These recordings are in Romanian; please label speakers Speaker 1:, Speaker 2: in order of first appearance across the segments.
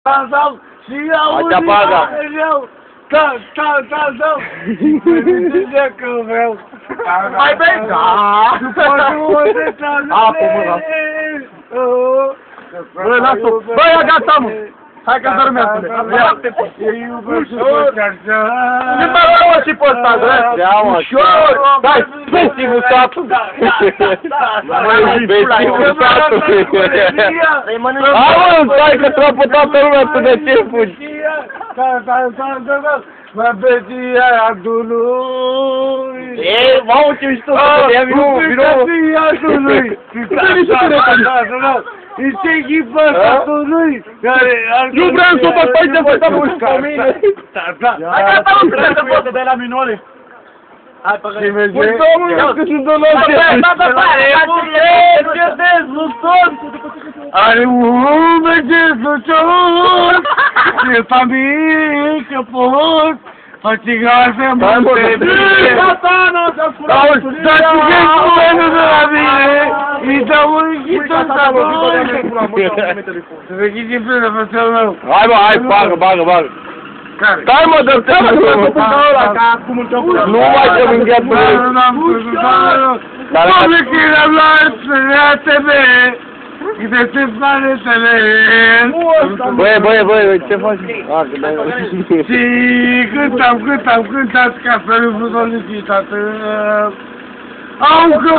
Speaker 1: Dansam și auzi mereu. Da. Zice că vreau.
Speaker 2: Mai bei? Da. Apă, mă, bă, lasă-o. Bă, ia gata, mă. Hai că dormească-le.
Speaker 1: Eu iubesc așa.
Speaker 2: Nu mă rog și pe ăsta, drăi.
Speaker 3: Ia, mă,
Speaker 2: ușor. Dai,
Speaker 3: Vestivul satului. Vestivul satului. Auzi, stai că trapă toată lumea, tu de ce fugi?
Speaker 1: Mă beția adului.
Speaker 3: Ei, mamă, ce mișto, ia vino.
Speaker 1: Adului. Este echipa statului care ar...
Speaker 3: Nu vreau să mă stai de văd mușca pe mine.
Speaker 2: Hai gata, mă, trebuie să poți să dai la minore. Hai, păgări.
Speaker 3: Păi, domnule, că sunt dolor.
Speaker 2: Ce dezluțos!
Speaker 1: Are un dezluțos, ce familie pot, face gaze multe bine.
Speaker 2: Satana, să-ți fură mărturia!
Speaker 1: Dar ce cuvântul de la mine, îi dau un ghiță să să vă ghiți în plână, frățel meu.
Speaker 3: Hai, mă, hai, bagă. Stai, mă, dă-te, nu mai te mângheat pe ele.
Speaker 1: Doamne, că eram la ATV, câte se planetele.
Speaker 3: Băi, ce faci?
Speaker 1: Și cântat ca să nu futbolistit Au că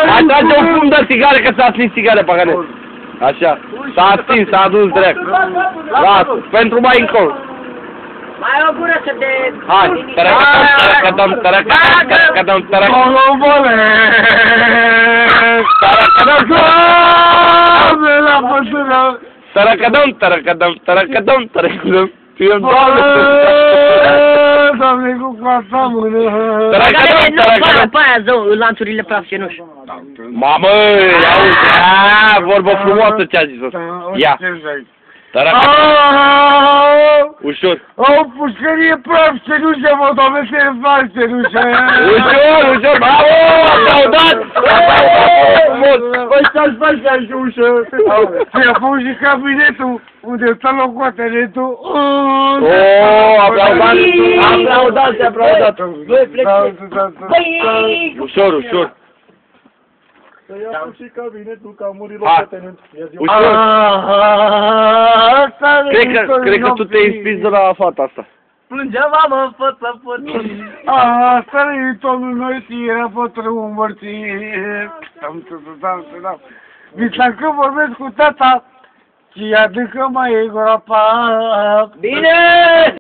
Speaker 3: Hai, trage un fum de țigare, că s-a stins țigare pe care. Așa, s-a stins, s-a adus drept. Lasă, pentru mai încolo.
Speaker 4: Mai o gură să de...
Speaker 3: Hai, tărăcădăm. Tărăcădăm.
Speaker 1: Doamne, cu coasa mână.
Speaker 4: Tărăcădăm. Pe aia, zău, lanțurile praf cenuș.
Speaker 3: Mamă, auzi, vorbă frumoasă ce-a zis ăsta. Ia. Ușor.
Speaker 1: O pușcărie praf, cenușă, mă, doamne, ce faci, cenușă?
Speaker 3: Ușor, bravo, aplaudat!
Speaker 2: Băi, stai că ai și ușă.
Speaker 1: Ți-a fost și cabinetul, unde stă locotenentul.
Speaker 3: Aplaudat. Ușor.
Speaker 2: Să ia și cabinetul, că a murit
Speaker 3: Hai.
Speaker 2: locotenent.
Speaker 3: Ușor. Cred că tu te-ai inspins de la fata asta.
Speaker 2: Plângea mama, făță.
Speaker 1: Stăritorul noi era pătrâul mărții. Visam că vorbesc cu tata, și adâncă mai e groapa.
Speaker 4: Bine!